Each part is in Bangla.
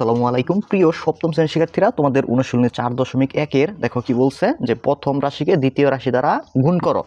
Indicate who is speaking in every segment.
Speaker 1: আসসালামু আলাইকুম প্রিয় সপ্তম শ্রেণীর শিক্ষার্থীরা, তোমাদের অনুশীলনী 4.1 দেখো কি বলছে যে প্রথম রাশিকে দ্বিতীয় রাশি দ্বারা গুণ করো।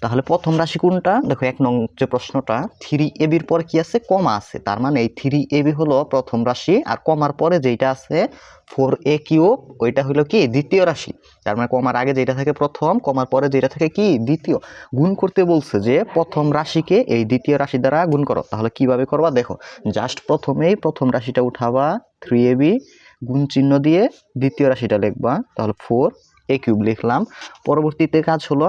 Speaker 1: তাহলে প্রথম রাশি কোনটা? দেখো 1 নং যে প্রশ্নটা 3ab এর পর কি আছে? কমা আছে। তার মানে এই 3ab হলো প্রথম রাশি, আর কমার পরে যেটা আছে 4a কিউব ওইটা হলো কি দ্বিতীয় রাশি। তার মানে কমার আগে যেটা থাকে প্রথম, কমার পরে যেটা থাকে কি দ্বিতীয়। গুণ করতে বলছে যে প্রথম রাশিকে এই দ্বিতীয় রাশি দ্বারা গুণ করো। তাহলে কিভাবে করবা? দেখো, জাস্ট প্রথমেই প্রথম রাশিটা উঠাবা, 3ab গুণ চিহ্ন দিয়ে দ্বিতীয় রাশিটা লিখবা। তাহলে 4a কিউব লিখলাম। পরবর্তীতে কাজ হলো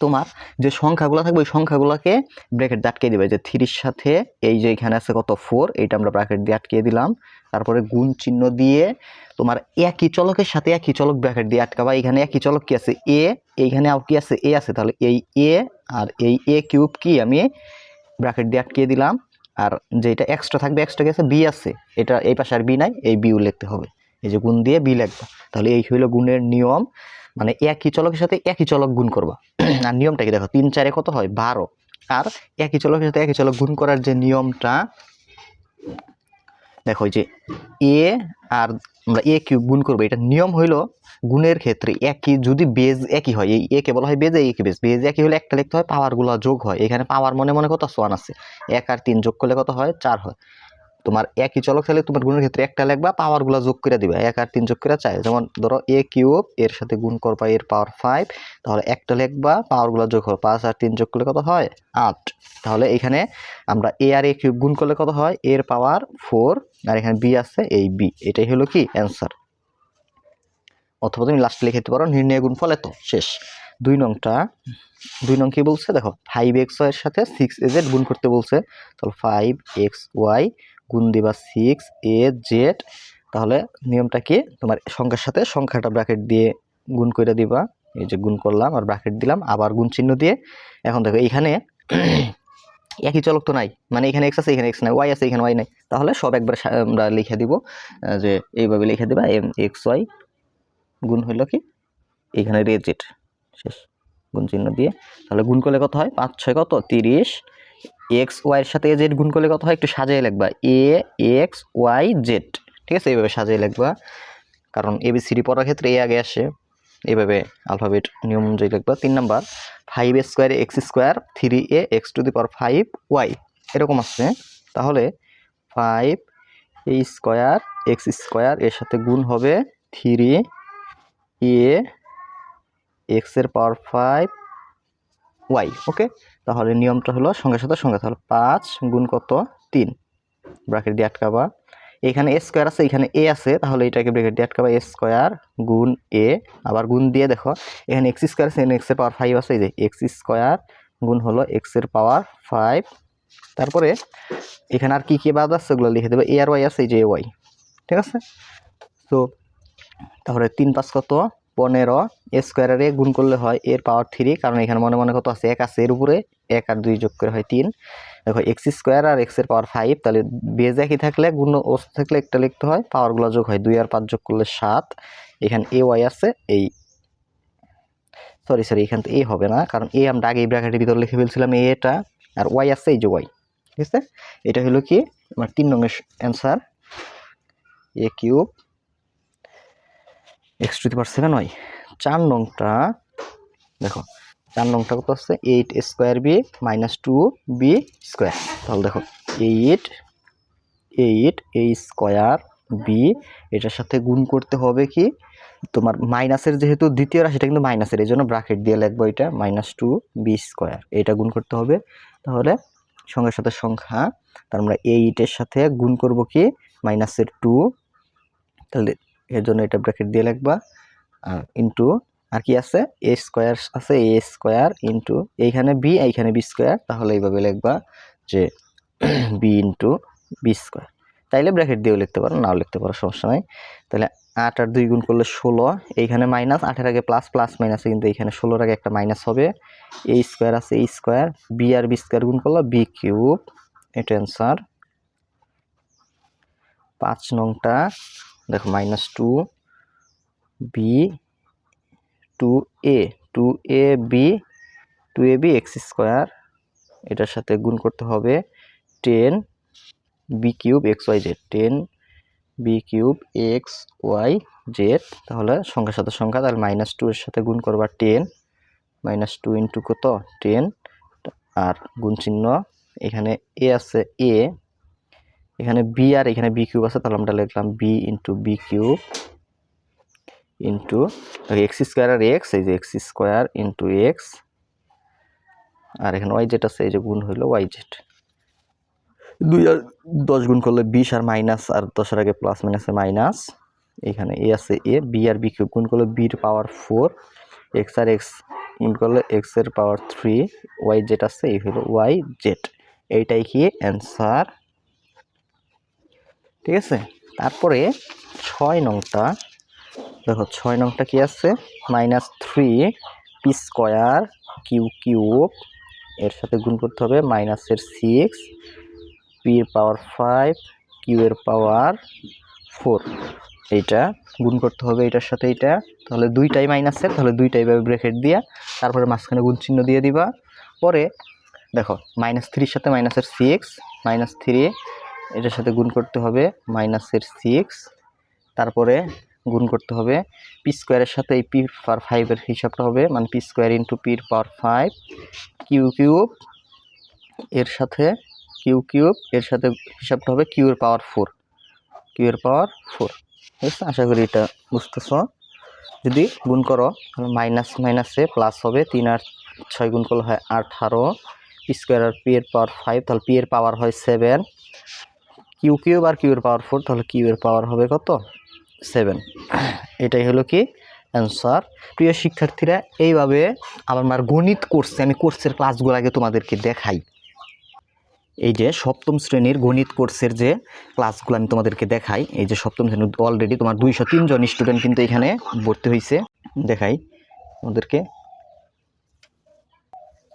Speaker 1: তোমার যে সংখ্যাগুলো থাকবে ওই সংখ্যাগুলোকে ব্র্যাকেট দিয়ে আটকে দিবে। যে 3-র সাথে এই যে এখানে আছে কত 4, এইটা আমরা ব্র্যাকেট দিয়ে আটকে দিলাম। তারপরে গুণ চিহ্ন দিয়ে তোমার একই চলকের সাথে একই চলক ব্র্যাকেট দিয়ে আটকাবা। এখানে একই চলক কি আছে? এ, এইখানে আর কি আছে? এ আছে। তাহলে এই এ আর এই এ কিউব কি আমি ব্র্যাকেট দিয়ে আটকে দিলাম। আর যেটা এক্সট্রা থাকবে, এক্সট্রা গেছে বি আছে, এটা এই পাশে আর বি নাই, এই বিও লিখতে হবে। এই যে গুণ দিয়ে বি লিখবা। তাহলে এই হইল গুণের নিয়ম, মানে একই চলকের সাথে একই চলক গুণ করবা। আর নিয়মটা কি দেখো, 3-4 কত হয়? 12। আর একই চলকের সাথে একই চলক গুণ করার যে নিয়মটা দেখো, যে এ আর আমরা এ কিউব গুণ করবো, এটা নিয়ম হইল গুণের ক্ষেত্রে একই যদি বেজ একই হয়, এই এ কে বলা হয় বেজ, এই কে বেজ। বেজ একই হলে একটা লিখতে হয়, পাওয়ারগুলো যোগ হয়। এখানে পাওয়ার মনে মনে কত? 1 আছে। 1 আর 3 যোগ করলে কত হয়? 4 হয়। তোমার একই চলক থাকলে তোমার গুণের ক্ষেত্রে একটা লিখবা, পাওয়ারগুলো যোগ করে দিবা। 1 আর 3 যোগ করে 4। যেমন ধরো এ কিউব এর সাথে গুণ করবা এর পাওয়ার 5, তাহলে একটা লিখবা, পাওয়ারগুলো যোগ করো। 5 আর 3 যোগ করলে কত হয়? 8। তাহলে এখানে আমরা এ আর এ কিউব গুণ করলে কত হয়? এর পাওয়ার 4, আর এখানে বি আছে, এই বি। এটাই হলো কি অ্যান্সার। অথবা তুমি লাস্টে লিখে দিতে পারো নির্ণয় গুণফল এত। শেষ। 2 নং কি বলছে দেখো, 5xy এর সাথে 6az গুণ করতে বলছে। তাহলে 5xy গুণ দিবা 6az। তাহলে নিয়মটা কি, তোমার সংখ্যার সাথে সংখ্যাটা ব্র্যাকেট দিয়ে গুণ করে দিবা। এই যে গুণ করলাম আর ব্র্যাকেট দিলাম, আবার গুণ চিহ্ন দিয়ে। এখন দেখো এখানে একই চলক তো নাই, মানে এখানে x আছে, এখানে x নাই, y আছে, এখানে y নাই। তাহলে সব একবার আমরা লিখে দিব, যে এইভাবে লিখে দিবা mxy গুণ হইল কি এখানে রেজেট। শেষ। গুণ চিহ্ন দিয়ে তাহলে গুণ করলে কত হয়? 5-6 কত? 30। এক্স ওয়াই এর সাথে জেড গুণ করলে কত হয়? একটু সাজিয়ে লিখবা, এ এক্স ওয়াই জেড। ঠিক আছে, এইভাবে সাজিয়ে লিখবা, কারণ এবিসিডি পড়ার ক্ষেত্রে এ আগে আসে। এইভাবে আলফাবেট নিয়ম অনুযায়ী লিখবা। 3 number 5a square x square 3a x to the power 5y এরকম আছে। তাহলে 5a স্কোয়ার এক্স স্কোয়ার এর সাথে গুণ হবে 3a x এর পাওয়ার 5y। ওকে, তাহলে নিয়মটা হলো সঙ্গে সাথে সংখ্যা। তাহলে 5 গুণ কত? 3, ব্র্যাকেট দিয়ে আটকাবা। এখানে a স্কোয়ার আছে, এখানে a আছে, তাহলে এটাকে ব্র্যাকেট দিয়ে আটকাবা। a স্কোয়ার গুণ a, আবার গুণ দিয়ে দেখো এখানে x স্কোয়ার আছে, এখানে x এর পাওয়ার 5 আছে। এই যে x স্কোয়ার গুণ হলো x এর পাওয়ার 5। তারপরে এখানে আর কি কি বাদ আছে ওগুলো লিখে দেবে। a আর y আছে, এই যে y। ঠিক আছে, তো তাহলে 3-5 কত? 15। এ স্কোয়ারের এ গুণ করলে হয় এর পাওয়ার 3, কারণ এখানে মনে মনে কত আছে? 1 আছে, এর উপরে 1 আর 2 যোগ করে হয় 3। দেখো এক্স স্কোয়ার আর এক্স এর পাওয়ার 5, তাহলে বেজ একই থাকলে গুণ অবস্থা থাকলে একটা লিখতে হয়, পাওয়ারগুলো যোগ হয়। 2 আর 5 যোগ করলে 7। এখানে এ ওয়াই আছে, এই সরি এখান থেকে এ হবে না, কারণ এ আমরা আগে এই ব্র্যাকেটের ভিতরে লিখে ফেলছিলাম এটা, আর ওয়াই আছে, এই যে ওয়াই। ঠিক আছে, এটা হলো কি আমার 3 নং এর answer, A cube x to the power 7y। 4 নংটা দেখো, 4 নংটা কত আছে? 8 square B minus 2b square. তাহলে দেখো 8 a স্কোয়ার বি, এটার সাথে গুণ করতে হবে কি তোমার মাইনাসের, যেহেতু দ্বিতীয় রাশিটা কিন্তু মাইনাসের, এই জন্য ব্র্যাকেট দিয়ে লিখবো এটা মাইনাস 2b স্কোয়ার। এটা গুণ করতে হবে। তাহলে সংখ্যার সাথে সংখ্যা, তার আমরা 8 এর সাথে গুণ করব কি মাইনাসের 2, তাহলে এর জন্য এটা ব্র্যাকেট দিয়ে লিখবা। আর ইন্টু আর কি আছে? এ স্কোয়ার আছে, এ স্কোয়ার ইন্টু এইখানে বি, এইখানে বি স্কোয়ার। তাহলে এইভাবে লিখবা যে বি ইন্টু বি স্কোয়ার। তাইলে ব্র্যাকেট দিয়েও লিখতে পারো, নাও লিখতে পারো, সমস্যা নাই। তাহলে 8 আর 2 গুণ করলে 16, এইখানে মাইনাস, 8-এর আগে প্লাস, প্লাস মাইনাসে কিন্তু এইখানে 16-এর আগে একটা মাইনাস হবে। এ স্কোয়ার আছে, এ স্কোয়ার, বি আর বি স্কোয়ার গুণ করলে বি কিউব। এটা অ্যান্সার। 5 নংটা দেখো minus 2b 2ab x square, এটার সাথে গুণ করতে হবে 10b cube x y z. B cube x y z, তাহলে সংখ্যার সাথে সংখ্যা, তাহলে -2 এর সাথে গুণ করবা 10, -2 ইন্টু কত 10, আর গুণ চিহ্ন, এখানে এ আছে এ, এখানে বি আর এখানে বি কিউব আছে, তাহলে আমরা লিখলাম b into b cube into x square আর এক্স, এই যে এক্স স্কোয়ার ইন্টু এক্স, আর এখানে ওয়াই জেড আছে, এই যে গুণ হইলো ওয়াই জেড। 2 আর 10 গুণ করলে 20, আর মাইনাস, আর 10-এর আগে প্লাস মাইনাসে মাইনাস, এখানে এ আছে এ, বি আর বি কিউব গুণ করলে বির পাওয়ার 4, এক্স আর এক্স গুণ করলে এক্স এর পাওয়ার 3, ওয়াই জেড আছে, এই হলো ওয়াই জেড। এইটাই কি অ্যান্সার, ঠিক আছে। তারপরে 6 নংটা দেখো, 6 নংটা কি আছে, -3 পি স্কোয়ার কিউ কিউব, এর সাথে গুণ করতে হবে মাইনাসের 6 পি এর পাওয়ার 5 কিউ এর পাওয়ার 4, এইটা গুণ করতে হবে এটার সাথে এইটা, তাহলে দুইটাই মাইনাসের, তাহলে দুইটাই ভাবে ব্র্যাকেট দিয়া তারপরে মাঝখানে গুণ চিহ্ন দিয়ে দিবা। পরে দেখো -3 সাথে -6, -3 এটার সাথে গুণ করতে হবে -6, তারপরে গুণ করতে হবে পি স্কোয়ারের সাথে এই পি পাওয়ার 5 এর হিসাবটা হবে, মানে পি স্কোয়ার ইন্টু পির পাওয়ার 5 কিউ কিউব, এর সাথে কিউ কিউব, এর সাথে হিসাবটা হবে কিউ এর পাওয়ার 4, কিউ এর পাওয়ার 4, ঠিক আছে। আশা করি এটা বুঝতেছ। যদি গুণ করো তাহলে মাইনাস মাইনাসে প্লাস হবে, 3 আর 6 গুণ করলে হয় 18, পি স্কোয়ার আর পি এর পাওয়ার 5, তাহলে পি এর পাওয়ার হয় 7, কিউ কিউব আর কিউ এর পাওয়ার 4, তাহলে কিউ এর পাওয়ার হবে কত 7। এটাই হলো কি অ্যান্সার। প্রিয় শিক্ষার্থীরা, এইভাবে আমার গণিত কোর্সে, আমি কোর্সের ক্লাসগুলো আগে তোমাদেরকে দেখাই। এই যে সপ্তম শ্রেণীর গণিত কোর্সের যে ক্লাসগুলো আমি তোমাদেরকে দেখাই, এই যে সপ্তম শ্রেণীর অলরেডি তোমার 203 জন স্টুডেন্ট কিন্তু এখানে ভর্তি হয়েছে। দেখাই তোমাদেরকে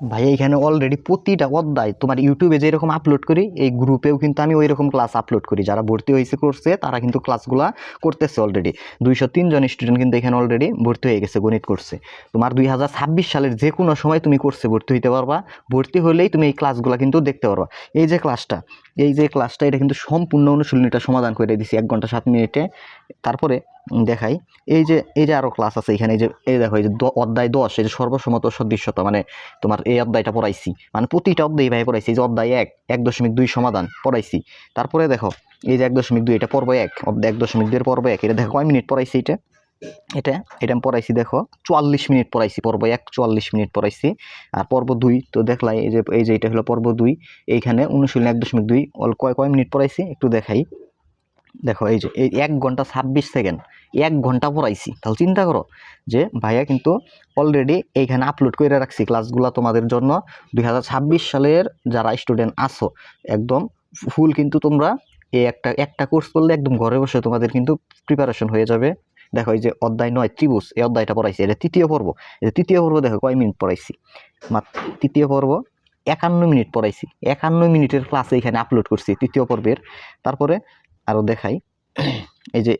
Speaker 1: ভাই, এখানে অলরেডি প্রতিটা অধ্যায় তোমার ইউটিউবে যেরকম আপলোড করি, এই গ্রুপেও কিন্তু আমি ওই রকম ক্লাস আপলোড করি। যারা ভর্তি হয়েছে কোর্সে তারা কিন্তু ক্লাসগুলো করতেছে অলরেডি। 203 জন স্টুডেন্ট কিন্তু এখানে অলরেডি ভর্তি হয়ে গেছে গণিত কোর্সে। তোমার 2026 সালের যে কোনো সময় তুমি কোর্সে ভর্তি হইতে পারবা, ভর্তি হলেই তুমি এই ক্লাসগুলো কিন্তু দেখতে পারবা। এই যে ক্লাসটা, এটা কিন্তু সম্পূর্ণ অনুশীলনীটা সমাধান করে দিছি 1 ঘন্টা 7 মিনিটে। তারপরে দেখাই, এই যে আরও ক্লাস আছে এখানে, এই দেখো, এই যে অধ্যায় 10, এই যে সর্বসম্মত সদৃশ্যতা, মানে তোমার এই অধ্যায়টা পড়াইছি, মানে প্রতিটা অধ্যায় এইভাবে পড়াইছি। এই যে অধ্যায় 1.2 সমাধান পড়াইছি। তারপরে দেখো এই যে 1.2, এটা পর্ব 1, অধ্যায় 1.2 পর্ব 1, এটা দেখো কয় মিনিট পড়াইছি, এটা আমি পড়াইছি দেখো 44 মিনিট পড়াইছি, পর্ব 1 44 মিনিট পড়াইছি। আর পর্ব 2 তো দেখলাই, এই যে এটা হলো পর্ব 2, এইখানে অনুশীলনী 1.2 কয় মিনিট পড়াইছি একটু দেখাই। দেখো এই যে এই 1 ঘন্টা 26 সেকেন্ড, 1 ঘন্টা পড়াইছি। তাহলে চিন্তা করো যে ভাইয়া কিন্তু অলরেডি এইখানে আপলোড করে রাখছি ক্লাসগুলো তোমাদের জন্য। 2026 সালের যারা স্টুডেন্ট আসো একদম ফুল, কিন্তু তোমরা এই একটা কোর্স করলে একদম ঘরে বসে তোমাদের কিন্তু প্রিপারেশন হয়ে যাবে। দেখো এই যে অধ্যায় 9 ত্রিভুজ, এই অধ্যায়টা পড়াইছি, এটা তৃতীয় পর্ব। এই তৃতীয় পর্ব দেখো কয় মিনিট পড়াইছি, মাত্র তৃতীয় পর্ব 51 মিনিট পড়াইছি। 51 মিনিটের ক্লাস এইখানে আপলোড করছি তৃতীয় পর্বের। তারপরে আরও দেখাই,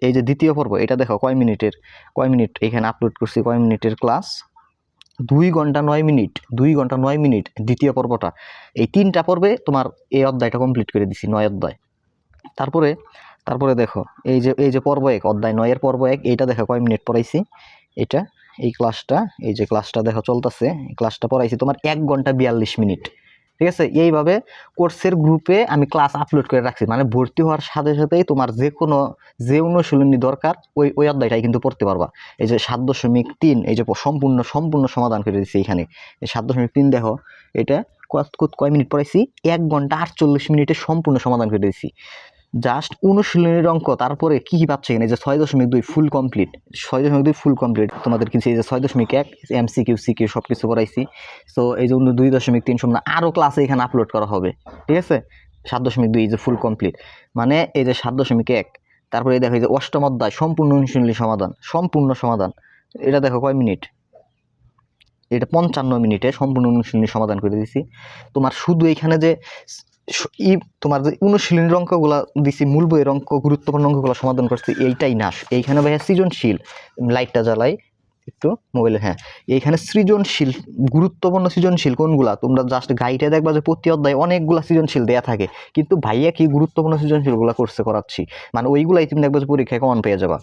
Speaker 1: এই যে দ্বিতীয় পর্ব, এটা দেখো কয় মিনিট এখানে আপলোড করছি, কয় মিনিটের ক্লাস, 2 ঘন্টা 9 মিনিট, 2 ঘন্টা 9 মিনিট দ্বিতীয় পর্বটা। এই 3টা পর্বে তোমার এই অধ্যায়টা কমপ্লিট করে দিছি, 9 অধ্যায়। তারপরে দেখো এই যে পর্ব 1, অধ্যায় 9 এর পর্ব 1, এইটা দেখো কয় মিনিট পড়াইছি, এটা এই ক্লাসটা দেখো চলতেছে, এই ক্লাসটা পড়াইছি তোমার 1 ঘন্টা 42 মিনিট, ঠিক আছে। এইভাবে কোর্সের গ্রুপে আমি ক্লাস আপলোড করে রাখছি, মানে ভর্তি হওয়ার সাথে সাথেই তোমার যে অনুশীলনী দরকার ওই অধ্যায়টাই কিন্তু পড়তে পারবা। এই যে 7.3, এই যে সম্পূর্ণ সমাধান করে দিচ্ছি এখানে। এই 7.3 দেখো, এটা কয় মিনিট পড়াইছি, 1 ঘন্টা 48 মিনিটে সম্পূর্ণ সমাধান করে দিচ্ছি, জাস্ট অনুশীলনীর অঙ্ক। তারপরে কি পাচ্ছে এখানে, যে 6.2 ফুল কমপ্লিট, 6.2 ফুল কমপ্লিট তোমাদের কিন্তু। এই যে 6.1 MCQ CQ সব কিছু পড়াইছি। সো এই যে 2.3 সম্পূর্ণ আরও ক্লাসে এখানে আপলোড করা হবে, ঠিক আছে। 7.2 এই যে ফুল কমপ্লিট, মানে এই যে 7.1। তারপরে দেখো এই যে 8ম অধ্যায় সম্পূর্ণ অনুশীলনী সম্পূর্ণ সমাধান, এটা দেখো কয় মিনিট, এটা 55 মিনিটে সম্পূর্ণ অনুশীলনী সমাধান করে দিছি। তোমার শুধু এখানে যে তোমার যে অনুশীলনীর অঙ্কগুলো দিছি, মূল বইয়ের অঙ্ক, গুরুত্বপূর্ণ অঙ্কগুলো সমাধান করছি, এইটাই না। এইখানে ভাইয়া সৃজনশীল, লাইটটা জ্বালাই, একটু মোবাইলে, হ্যাঁ এইখানে সৃজনশীল গুরুত্বপূর্ণ সৃজনশীল কোনগুলা তোমরা জাস্ট গাইডে দেখবা যে প্রতি অধ্যায়ে অনেকগুলা সৃজনশীল দেয়া থাকে, কিন্তু ভাইয়া কি গুরুত্বপূর্ণ সৃজনশীলগুলো কোর্সে করাচ্ছি, মানে ওইগুলাই তুমি দেখবা যে পরীক্ষায় কমন পেয়ে যাবা।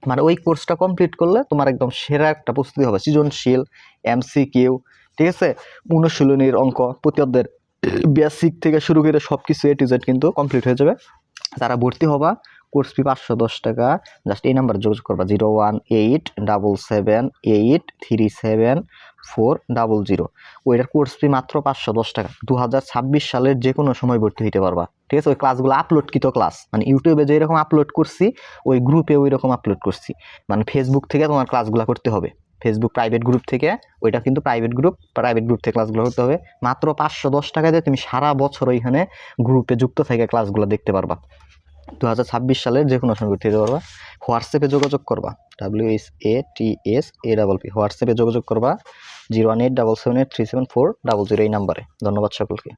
Speaker 1: মানে ওই কোর্সটা কমপ্লিট করলে তোমার একদম সেরা একটা প্রস্তুতি হবে, সৃজনশীল, MCQ, ঠিক আছে, অনুশীলনীর অঙ্ক, প্রতি অধ্যায়ের বেসিক থেকে শুরু করে সব কিছু A to Z কিন্তু কমপ্লিট হয়ে যাবে। যারা ভর্তি হবা কোর্স ফি 510 টাকা, জাস্ট এই নাম্বার যোগাযোগ করবা 01877374740। ওইটার কোর্স ফি মাত্র 510 টাকা। 2026 সালের যে কোনো সময় ভর্তি হইতে পারবা, ঠিক আছে। ওই ক্লাসগুলো আপলোডকৃত ক্লাস, মানে ইউটিউবে যেরকম আপলোড করছি ওই গ্রুপে ওই রকম আপলোড করছি, মানে ফেসবুক থেকে তোমার ক্লাসগুলো করতে হবে, ফেসবুক প্রাইভেট গ্রুপ থেকে, ওইটা কিন্তু প্রাইভেট গ্রুপ থেকে ক্লাসগুলো করতে হবে। মাত্র 510 টাকা দিয়ে তুমি সারা বছর ওইখানে গ্রুপে যুক্ত থেকে ক্লাসগুলো দেখতে পারবা। 2026 সালের যে কোনো সময় ভর্তি হতে পারবা। হোয়াটসঅ্যাপে যোগাযোগ করবা, WSATSAPP হোয়াটসঅ্যাপে যোগাযোগ করবা 01877837400 এই নাম্বারে। ধন্যবাদ সকলকে।